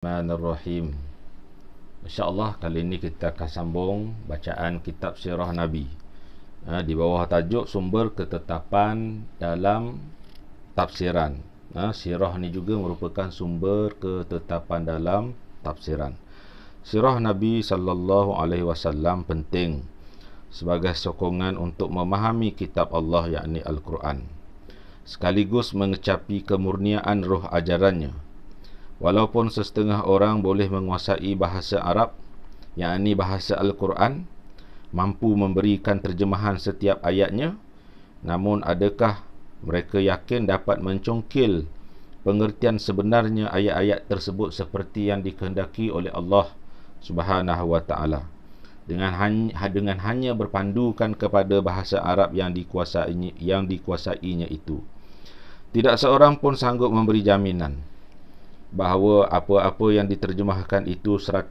Bismillahirrahmanirrahim. InsyaAllah kali ini kita akan sambung bacaan kitab Sirah Nabi di bawah tajuk sumber ketetapan dalam tafsiran. Sirah ni juga merupakan sumber ketetapan dalam tafsiran. Sirah Nabi SAW penting sebagai sokongan untuk memahami kitab Allah, yakni Al-Quran, sekaligus mengecapi kemurniaan roh ajarannya. Walaupun setengah orang boleh menguasai bahasa Arab, yakni bahasa Al-Quran, mampu memberikan terjemahan setiap ayatnya, namun adakah mereka yakin dapat mencongkil pengertian sebenarnya ayat-ayat tersebut seperti yang dikehendaki oleh Allah Subhanahu wa taala dengan hanya berpandukan kepada bahasa Arab yang dikuasainya itu? Tidak seorang pun sanggup memberi jaminan bahawa apa-apa yang diterjemahkan itu 100%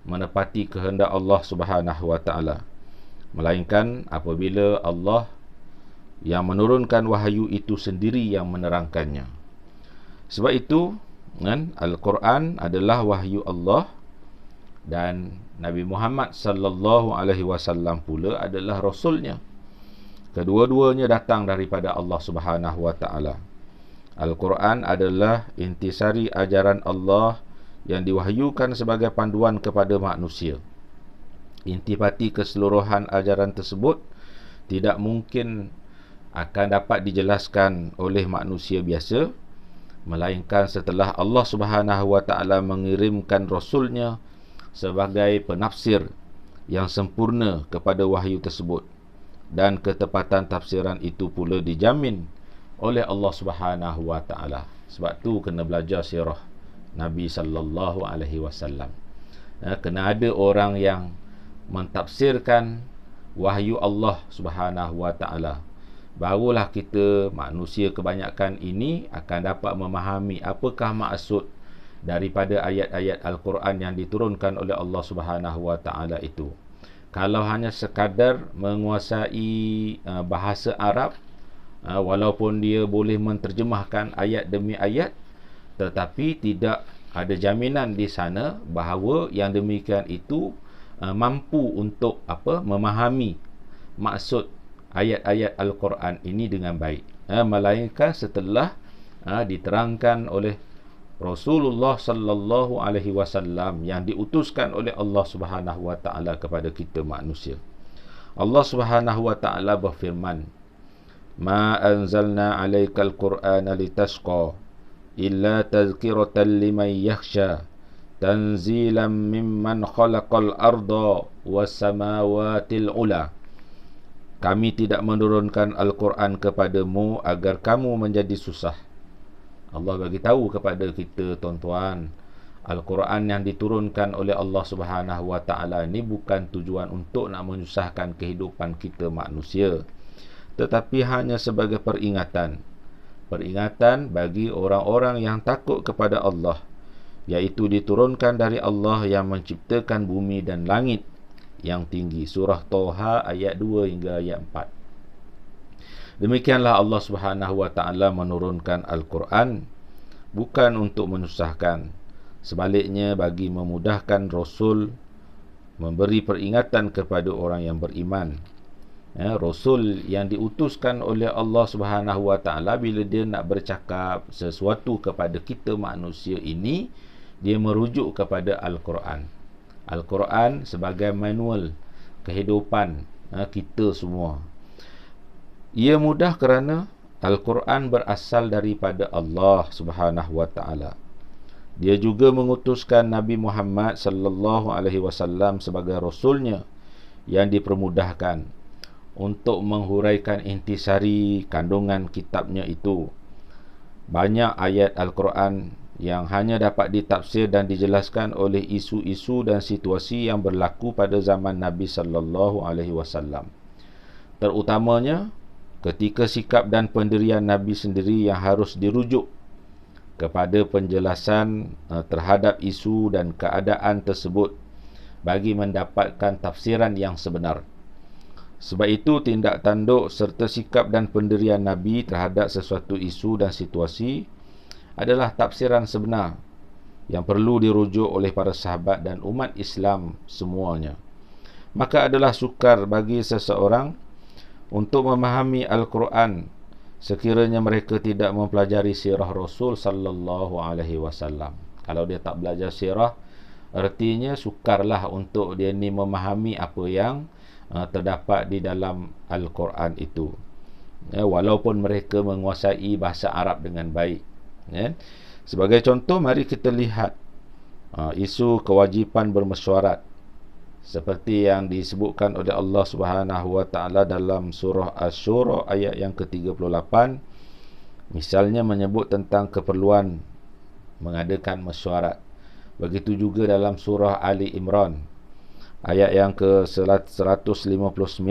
menepati kehendak Allah Subhanahu wa taala, melainkan apabila Allah yang menurunkan wahyu itu sendiri yang menerangkannya. Sebab itu Al-Quran adalah wahyu Allah, dan Nabi Muhammad sallallahu alaihi wasallam pula adalah rasulnya. Kedua-duanya datang daripada Allah Subhanahu wa taala. Al-Quran adalah intisari ajaran Allah yang diwahyukan sebagai panduan kepada manusia. Intipati keseluruhan ajaran tersebut tidak mungkin akan dapat dijelaskan oleh manusia biasa, melainkan setelah Allah Subhanahu wa taala mengirimkan rasulnya sebagai penafsir yang sempurna kepada wahyu tersebut, dan ketepatan tafsiran itu pula dijamin oleh Allah Subhanahu wa taala. Sebab tu kena belajar sirah Nabi sallallahu alaihi wasallam. Kena ada orang yang mentafsirkan wahyu Allah Subhanahu wa taala. Barulah kita manusia kebanyakan ini akan dapat memahami apakah maksud daripada ayat-ayat Al-Quran yang diturunkan oleh Allah Subhanahu wa taala itu. Kalau hanya sekadar menguasai bahasa Arab, walaupun dia boleh menterjemahkan ayat demi ayat, tetapi tidak ada jaminan di sana bahawa yang demikian itu mampu untuk memahami maksud ayat-ayat Al-Quran ini dengan baik, melainkan setelah diterangkan oleh Rasulullah sallallahu alaihi wasallam yang diutuskan oleh Allah Subhanahu wa taala kepada kita manusia. Allah Subhanahu wa taala berfirman, "Ma anzalna 'alaikal Qur'ana litashqa illa tadhkiratan liman yakhsha tanzilan mimman khalaqal arda was samawatil ula." Kami tidak menurunkan Al-Quran kepadamu agar kamu menjadi susah. Allah bagi tahu kepada kita, tuan-tuan, Al-Quran yang diturunkan oleh Allah Subhanahu wa taala ini bukan tujuan untuk nak menyusahkan kehidupan kita manusia, tetapi hanya sebagai peringatan bagi orang-orang yang takut kepada Allah, iaitu diturunkan dari Allah yang menciptakan bumi dan langit yang tinggi. Surah Toha ayat 2 hingga ayat 4. Demikianlah Allah Subhanahu wa taala menurunkan Al-Quran bukan untuk menyusahkan, sebaliknya bagi memudahkan Rasul memberi peringatan kepada orang yang beriman. Rasul yang diutuskan oleh Allah Subhanahu wa taala, bila dia nak bercakap sesuatu kepada kita manusia ini, dia merujuk kepada Al-Quran. Al-Quran sebagai manual kehidupan kita semua. Ia mudah kerana Al-Quran berasal daripada Allah Subhanahu wa taala. Dia juga mengutuskan Nabi Muhammad sallallahu alaihi wasallam sebagai rasulnya yang dipermudahkan untuk menghuraikan intisari kandungan kitabnya itu. Banyak ayat Al-Quran yang hanya dapat ditafsir dan dijelaskan oleh isu-isu dan situasi yang berlaku pada zaman Nabi sallallahu alaihi wasallam. Terutamanya ketika sikap dan pendirian Nabi sendiri yang harus dirujuk kepada penjelasan terhadap isu dan keadaan tersebut bagi mendapatkan tafsiran yang sebenar. Sebab itu tindak tanduk serta sikap dan pendirian Nabi terhadap sesuatu isu dan situasi adalah tafsiran sebenar yang perlu dirujuk oleh para sahabat dan umat Islam semuanya. Maka adalah sukar bagi seseorang untuk memahami Al-Quran sekiranya mereka tidak mempelajari sirah Rasul sallallahu alaihi wasallam. Kalau dia tak belajar sirah, artinya sukarlah untuk dia ni memahami apa yang terdapat di dalam Al-Quran itu. Walaupun mereka menguasai bahasa Arab dengan baik. Sebagai contoh, mari kita lihat isu kewajipan bermesyuarat seperti yang disebutkan oleh Allah Subhanahu wa taala dalam surah Asy-Syura ayat yang ke-38. Misalnya menyebut tentang keperluan mengadakan mesyuarat. Begitu juga dalam surah Ali Imran ayat yang ke-159,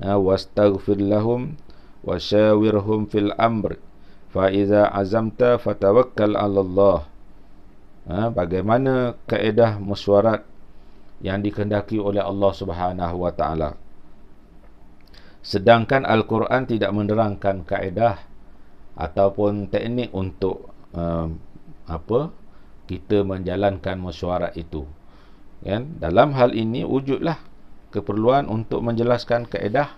wastaghfir lahum wasyawirhum fil amr fa iza azamta fatawakkal 'ala Allah. Bagaimana kaedah mesyuarat yang dikehendaki oleh Allah Subhanahu wa taala. Sedangkan Al-Quran tidak menerangkan kaedah ataupun teknik untuk kita menjalankan mesyuarat itu. Dalam hal ini wujudlah keperluan untuk menjelaskan kaedah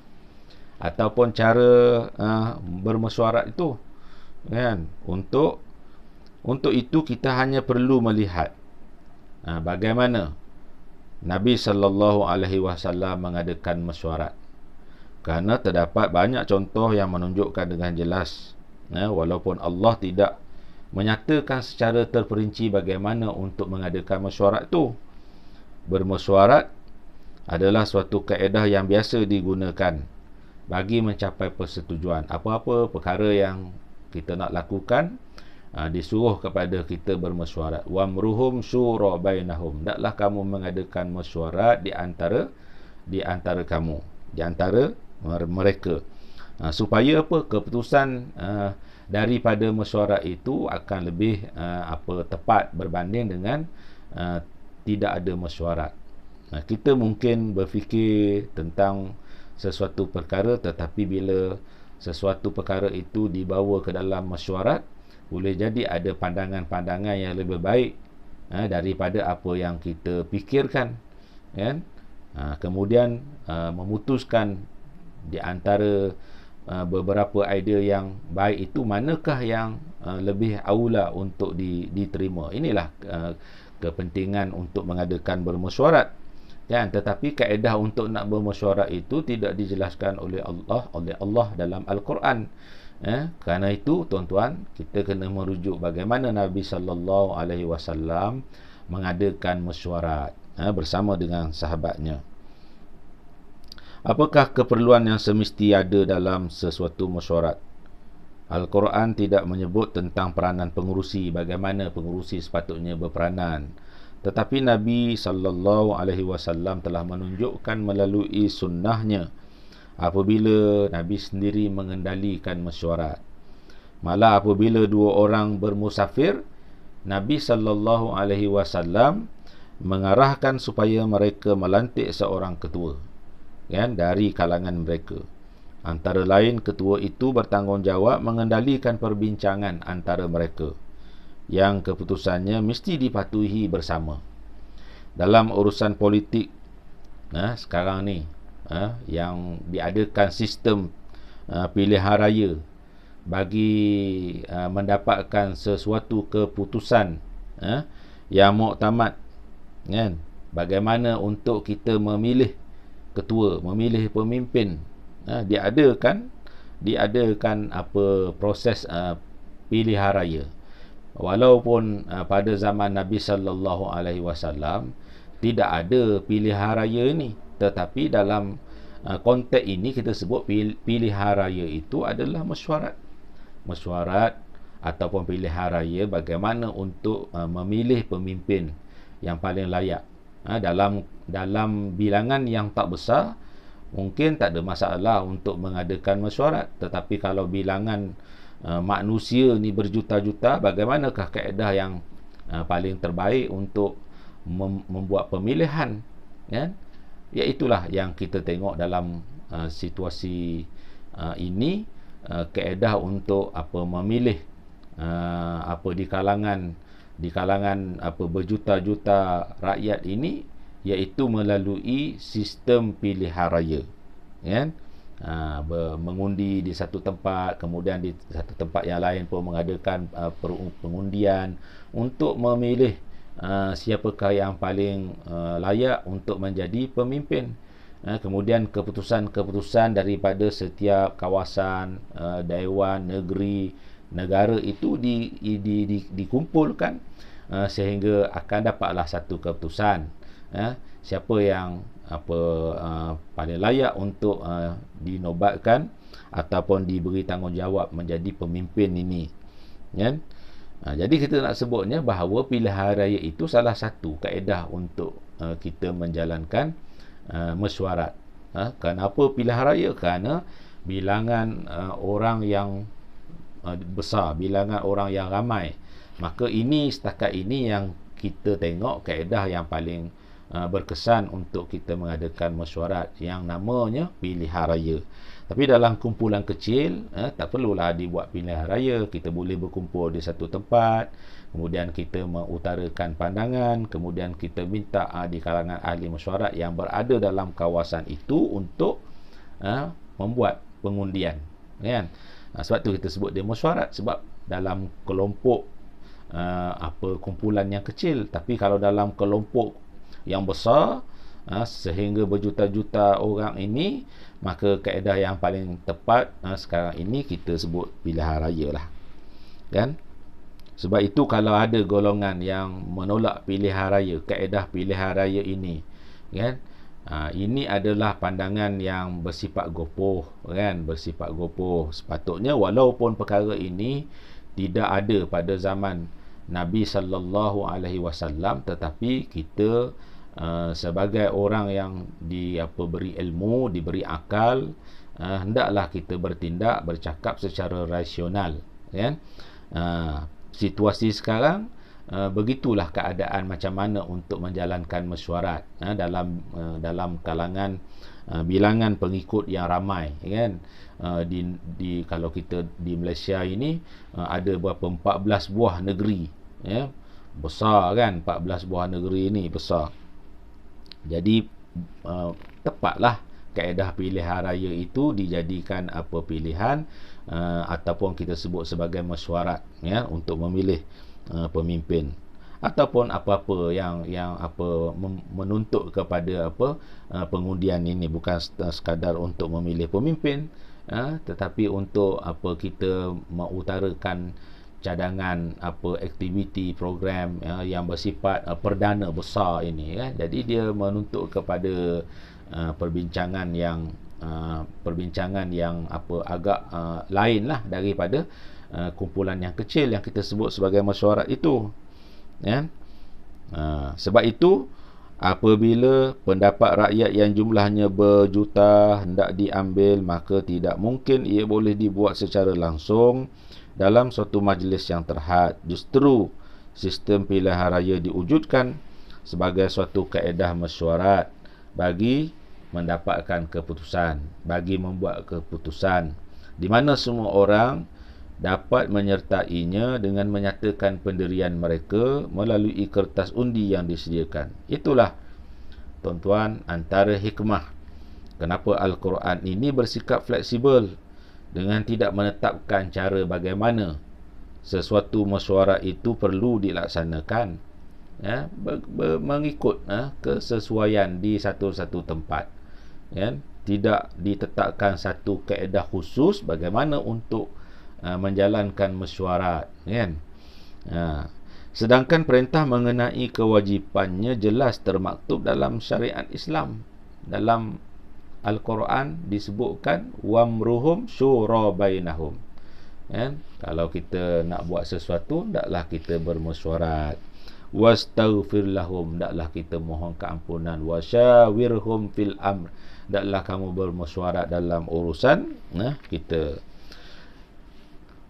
ataupun cara bermesyuarat itu. Untuk itu kita hanya perlu melihat bagaimana Nabi sallallahu alaihi wasallam mengadakan mesyuarat. Kerana terdapat banyak contoh yang menunjukkan dengan jelas, walaupun Allah tidak menyatakan secara terperinci bagaimana untuk mengadakan mesyuarat itu. Bermesyuarat adalah suatu kaedah yang biasa digunakan bagi mencapai persetujuan. Apa-apa perkara yang kita nak lakukan, disuruh kepada kita bermesyuarat. Wamruhum syura bainahum. Hendaklah kamu mengadakan mesyuarat di antara kamu, di antara mereka. Supaya apa? Keputusan daripada mesyuarat itu akan lebih tepat berbanding dengan tidak ada mesyuarat. Kita mungkin berfikir tentang sesuatu perkara, tetapi bila sesuatu perkara itu dibawa ke dalam mesyuarat, boleh jadi ada pandangan-pandangan yang lebih baik daripada apa yang kita fikirkan. Kemudian memutuskan di antara beberapa idea yang baik itu, manakah yang lebih aula untuk diterima. Inilah kepentingan untuk mengadakan bermesyuarat. Tetapi kaedah untuk nak bermesyuarat itu tidak dijelaskan oleh Allah dalam Al-Quran. Kerana itu tuan-tuan, kita kena merujuk bagaimana Nabi sallallahu alaihi wasallam mengadakan mesyuarat bersama dengan sahabatnya. Apakah keperluan yang semesti ada dalam sesuatu mesyuarat? Al-Quran tidak menyebut tentang peranan pengurusi, bagaimana pengurusi sepatutnya berperanan. Tetapi Nabi sallallahu alaihi wasallam telah menunjukkan melalui sunnahnya apabila Nabi sendiri mengendalikan mesyuarat. Malah apabila dua orang bermusafir, Nabi sallallahu alaihi wasallam mengarahkan supaya mereka melantik seorang ketua dari kalangan mereka. Antara lain, ketua itu bertanggungjawab mengendalikan perbincangan antara mereka, yang keputusannya mesti dipatuhi bersama. Dalam urusan politik sekarang ni, yang diadakan sistem pilihan raya bagi mendapatkan sesuatu keputusan yang muktamad, bagaimana untuk kita memilih ketua, memilih pemimpin. Diadakan proses pilihan raya. Walaupun pada zaman Nabi sallallahu alaihi wasallam tidak ada pilihan raya ini, tetapi dalam konteks ini kita sebut pilihan raya itu adalah mesyuarat ataupun pilihan raya bagaimana untuk memilih pemimpin yang paling layak. Dalam bilangan yang tak besar, mungkin tak ada masalah untuk mengadakan mesyuarat. Tetapi kalau bilangan manusia ni berjuta-juta, bagaimanakah kaedah yang paling terbaik untuk membuat pemilihan? Iaitulah yang kita tengok dalam situasi ini, kaedah untuk memilih di kalangan di kalangan berjuta-juta rakyat ini, iaitu melalui sistem pilihan raya, kan? Mengundi di satu tempat, kemudian di satu tempat yang lain pun mengadakan pengundian untuk memilih siapakah yang paling layak untuk menjadi pemimpin. Kemudian keputusan-keputusan daripada setiap kawasan, dewan, negeri, negara itu dikumpulkan sehingga akan dapatlah satu keputusan. Siapa yang paling layak untuk dinobatkan ataupun diberi tanggungjawab menjadi pemimpin ini, kan? Jadi kita nak sebutnya bahawa pilihan raya itu salah satu kaedah untuk kita menjalankan mesyuarat. Kenapa pilihan raya? Kerana bilangan orang yang besar, bilangan orang yang ramai. Maka ini setakat ini yang kita tengok kaedah yang paling berkesan untuk kita mengadakan mesyuarat yang namanya pilihan raya. Tapi dalam kumpulan kecil, tak perlulah dibuat pilihan raya. Kita boleh berkumpul di satu tempat, kemudian kita mengutarakan pandangan, kemudian kita minta di kalangan ahli mesyuarat yang berada dalam kawasan itu untuk membuat pengundian, kan? Sebab tu kita sebut dia mesyuarat, sebab dalam kelompok kumpulan yang kecil. Tapi kalau dalam kelompok yang besar, sehingga berjuta-juta orang ini, maka kaedah yang paling tepat sekarang ini kita sebut pilihan raya lah, kan? Sebab itu kalau ada golongan yang menolak pilihan raya, kaedah pilihan raya ini, kan, ini adalah pandangan yang bersifat gopoh, kan? Bersifat gopoh. Sepatutnya walaupun perkara ini tidak ada pada zaman Nabi sallallahu alaihi wasallam, tetapi kita sebagai orang yang beri ilmu, diberi akal, hendaklah kita bertindak, bercakap secara rasional, kan? Situasi sekarang begitulah keadaan macam mana untuk menjalankan mesyuarat dalam kalangan bilangan pengikut yang ramai, kan? Kalau kita di Malaysia ini ada berapa, 14 buah negeri, ya, besar, kan? 14 buah negeri ini besar. Jadi tepatlah kaedah pilihan raya itu dijadikan pilihan ataupun kita sebut sebagai mesyuarat, ya, untuk memilih pemimpin ataupun apa-apa yang menuntut kepada pengundian ini, bukan sekadar untuk memilih pemimpin, tetapi untuk kita mengutarakan cadangan aktiviti program yang bersifat perdana besar ini, ya. Jadi dia menuntut kepada perbincangan yang agak lain lah daripada kumpulan yang kecil yang kita sebut sebagai mesyuarat itu, ya. Sebab itu apabila pendapat rakyat yang jumlahnya berjuta hendak diambil, maka tidak mungkin ia boleh dibuat secara langsung dalam suatu majlis yang terhad. Justru sistem pilihan raya diwujudkan sebagai suatu kaedah mesyuarat bagi mendapatkan keputusan, bagi membuat keputusan, di mana semua orang dapat menyertainya dengan menyatakan pendirian mereka melalui kertas undi yang disediakan. Itulah, tuan-tuan, antara hikmah kenapa Al-Quran ini bersikap fleksibel dengan tidak menetapkan cara bagaimana sesuatu mesyuarat itu perlu dilaksanakan, ya, mengikut kesesuaian di satu-satu tempat, ya. Tidak ditetapkan satu kaedah khusus bagaimana untuk menjalankan mesyuarat, kan? Sedangkan perintah mengenai kewajipannya jelas termaktub dalam syariat Islam. Dalam Al-Quran disebutkan wamruhum syura bainahum, kan? Kalau kita nak buat sesuatu, hendaklah kita bermesyuarat. Wastaghfir lahum, hendaklah kita mohon keampunan. Wasyawirhum fil amr, hendaklah kamu bermesyuarat dalam urusan kita.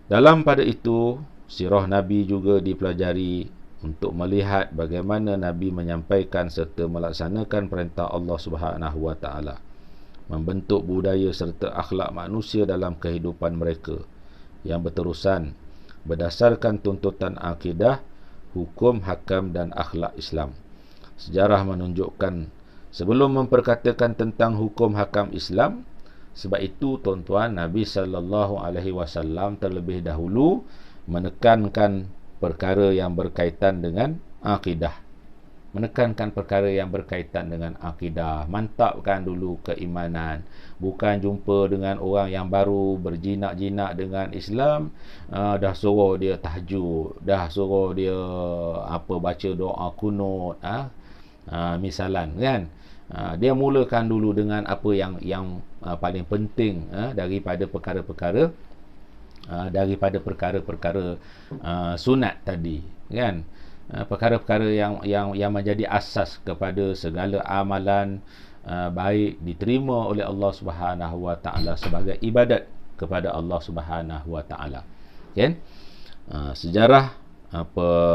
Dalam pada itu, sirah Nabi juga dipelajari untuk melihat bagaimana Nabi menyampaikan serta melaksanakan perintah Allah Subhanahu wa taala, membentuk budaya serta akhlak manusia dalam kehidupan mereka yang berterusan berdasarkan tuntutan akidah, hukum hakam dan akhlak Islam. Sejarah menunjukkan sebelum memperkatakan tentang hukum hakam Islam, sebab itu tuan-tuan, Nabi SAW terlebih dahulu menekankan perkara yang berkaitan dengan akidah. Menekankan perkara yang berkaitan dengan akidah, mantapkan dulu keimanan. Bukan jumpa dengan orang yang baru berjinak-jinak dengan Islam, dah suruh dia tahajud, dah suruh dia baca doa kunut, misalan kan. Dia mulakan dulu dengan apa yang paling penting daripada perkara-perkara sunat tadi kan. Perkara-perkara yang menjadi asas kepada segala amalan baik diterima oleh Allah Subhanahu Wa Taala sebagai ibadat kepada Allah Subhanahu Wa Taala. Kan? Sejarah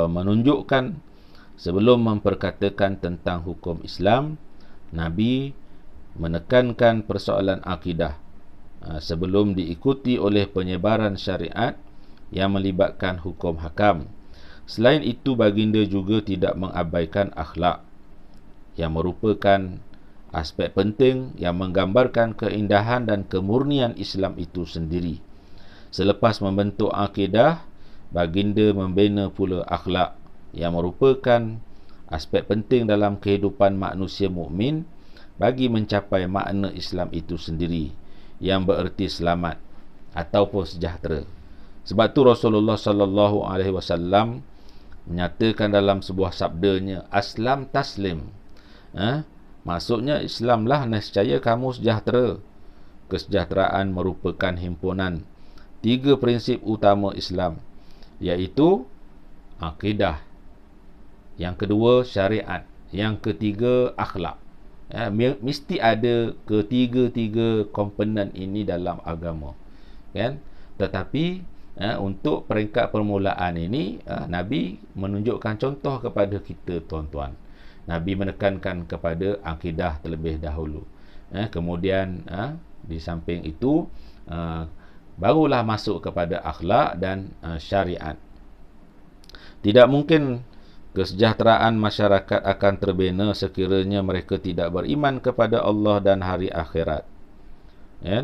menunjukkan sebelum memperkatakan tentang hukum Islam, Nabi menekankan persoalan akidah sebelum diikuti oleh penyebaran syariat yang melibatkan hukum hakam. Selain itu, baginda juga tidak mengabaikan akhlak yang merupakan aspek penting yang menggambarkan keindahan dan kemurnian Islam itu sendiri. Selepas membentuk akidah, baginda membina pula akhlak yang merupakan aspek penting dalam kehidupan manusia mukmin bagi mencapai makna Islam itu sendiri, yang bererti selamat ataupun sejahtera. Sebab tu Rasulullah sallallahu alaihi wasallam menyatakan dalam sebuah sabdanya, aslam taslim. Maksudnya Islamlah nescaya kamu sejahtera. Kesejahteraan merupakan himpunan 3 prinsip utama Islam, iaitu akidah, yang kedua syariat, yang ketiga akhlak. Mesti ada ketiga-tiga komponen ini dalam agama kan. Tetapi untuk peringkat permulaan ini, Nabi menunjukkan contoh kepada kita tuan-tuan. Nabi menekankan kepada akidah terlebih dahulu. Kemudian di samping itu barulah masuk kepada akhlak dan syariat. Tidak mungkin kesejahteraan masyarakat akan terbina sekiranya mereka tidak beriman kepada Allah dan hari akhirat,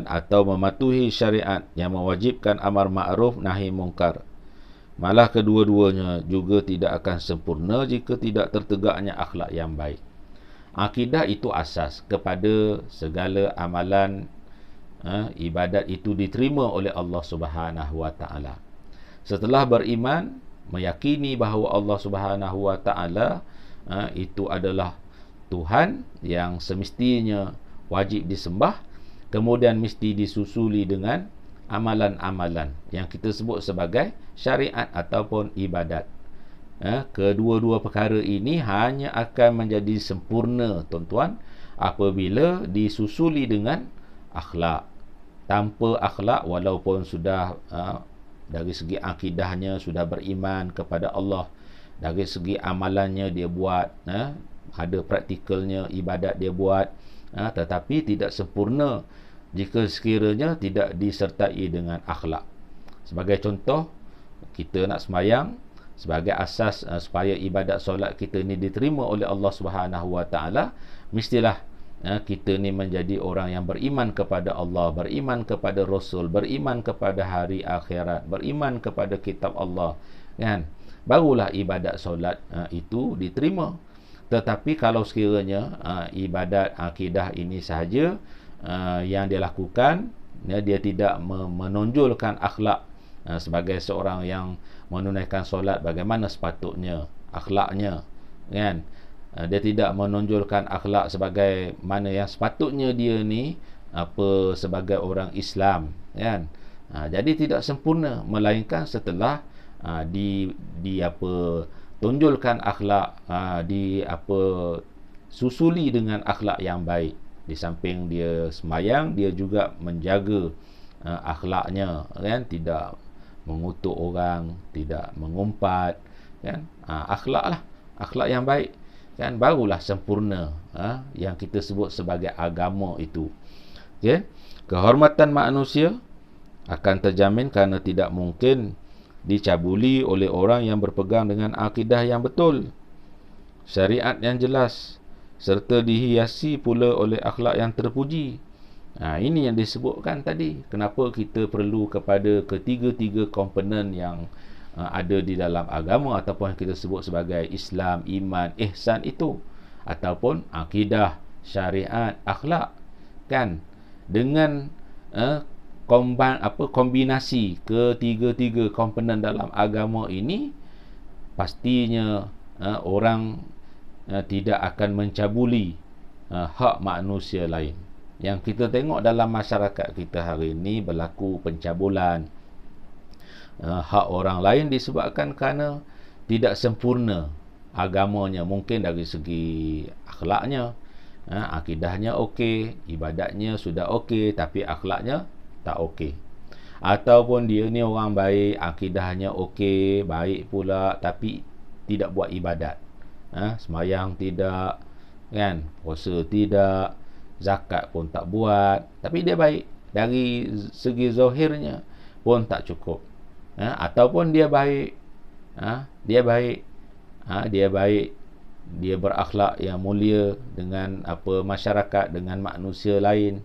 atau mematuhi syariat yang mewajibkan amar ma'ruf nahi mungkar. Malah kedua-duanya juga tidak akan sempurna jika tidak tertegaknya akhlak yang baik. Akidah itu asas kepada segala amalan ibadat itu diterima oleh Allah Subhanahu Wa Taala. Setelah beriman, meyakini bahawa Allah Subhanahu Wa Taala itu adalah Tuhan yang semestinya wajib disembah, kemudian mesti disusuli dengan amalan-amalan yang kita sebut sebagai syariat ataupun ibadat. Kedua-dua perkara ini hanya akan menjadi sempurna tuan-tuan apabila disusuli dengan akhlak. Tanpa akhlak, walaupun sudah dari segi akidahnya sudah beriman kepada Allah, dari segi amalannya dia buat, ada praktikalnya ibadat dia buat, tetapi tidak sempurna jika sekiranya tidak disertai dengan akhlak. Sebagai contoh, kita nak sembahyang, sebagai asas supaya ibadat solat kita ni diterima oleh Allah Subhanahu Wa Taala, mestilah kita ni menjadi orang yang beriman kepada Allah, beriman kepada Rasul, beriman kepada hari akhirat, beriman kepada kitab Allah, kan? Barulah ibadat solat itu diterima. Tetapi kalau sekiranya ibadat akidah ini sahaja yang dia lakukan, dia tidak menonjolkan akhlak sebagai seorang yang menunaikan solat bagaimana sepatutnya akhlaknya, kan? Dia tidak menonjolkan akhlak sebagai mana yang sepatutnya dia ni sebagai orang Islam, kan? Jadi tidak sempurna, melainkan setelah tonjolkan akhlak, susuli dengan akhlak yang baik. Di samping dia sembahyang, dia juga menjaga akhlaknya, kan? Tidak mengutuk orang, tidak mengumpat, kan? Akhlak yang baik, kan? Barulah sempurna yang kita sebut sebagai agama itu. Okay? Kehormatan manusia akan terjamin kerana tidak mungkin dicabuli oleh orang yang berpegang dengan akidah yang betul, syariat yang jelas, serta dihiasi pula oleh akhlak yang terpuji. Ini yang disebutkan tadi. Kenapa kita perlu kepada ketiga-tiga komponen yang ada di dalam agama, ataupun yang kita sebut sebagai Islam, iman, ihsan itu, ataupun akidah, syariat, akhlak, kan? Dengan kombinasi ketiga-tiga komponen dalam agama ini, pastinya orang tidak akan mencabuli hak manusia lain. Yang kita tengok dalam masyarakat kita hari ini berlaku pencabulan hak orang lain disebabkan kerana tidak sempurna agamanya. Mungkin dari segi akhlaknya, akidahnya okey, ibadatnya sudah okey, tapi akhlaknya tak okey. Ataupun dia ni orang baik, akidahnya okey, baik pula, tapi tidak buat ibadat. Sembahyang tidak, kan, puasa tidak, zakat pun tak buat, tapi dia baik. Dari segi zahirnya pun tak cukup. Ataupun dia baik, dia baik, dia berakhlak yang mulia dengan masyarakat, dengan manusia lain.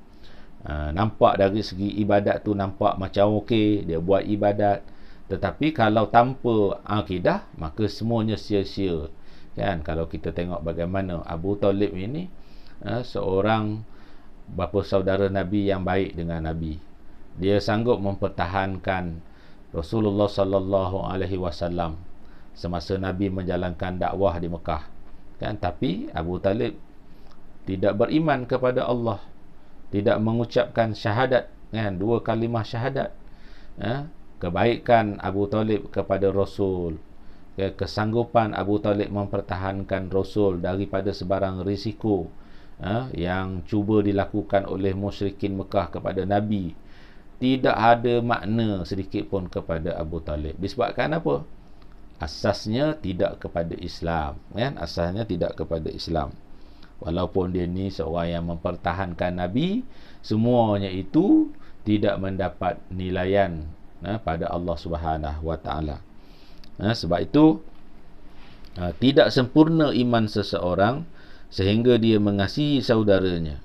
Nampak dari segi ibadat tu nampak macam okey, dia buat ibadat, tetapi kalau tanpa akidah, maka semuanya sia-sia, kan? Kalau kita tengok bagaimana Abu Talib ini seorang bapa saudara Nabi yang baik dengan Nabi, dia sanggup mempertahankan Rasulullah sallallahu alaihi wasallam semasa Nabi menjalankan dakwah di Mekah, kan? Tapi Abu Talib tidak beriman kepada Allah, tidak mengucapkan syahadat, kan, 2 kalimah syahadat. Kebaikan Abu Talib kepada Rasul, kesanggupan Abu Talib mempertahankan Rasul daripada sebarang risiko yang cuba dilakukan oleh musyrikin Mekah kepada Nabi, tidak ada makna sedikit pun kepada Abu Talib. Disebabkan apa? Asasnya tidak kepada Islam, kan? Asasnya tidak kepada Islam. Walaupun dia ni seorang yang mempertahankan Nabi, semuanya itu tidak mendapat nilaian pada Allah Subhanahu Wa Taala. Sebab itu tidak sempurna iman seseorang sehingga dia mengasihi saudaranya.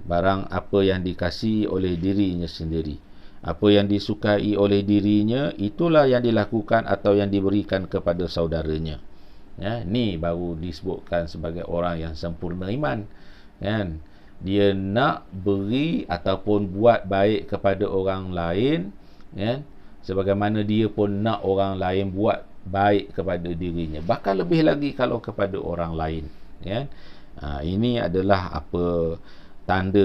Barang apa yang dikasihi oleh dirinya sendiri, apa yang disukai oleh dirinya, itulah yang dilakukan atau yang diberikan kepada saudaranya. Ni baru disebutkan sebagai orang yang sempurna iman, kan? Dia nak beri ataupun buat baik kepada orang lain, kan? Sebagaimana dia pun nak orang lain buat baik kepada dirinya, bahkan lebih lagi kalau kepada orang lain, kan? Ini adalah tanda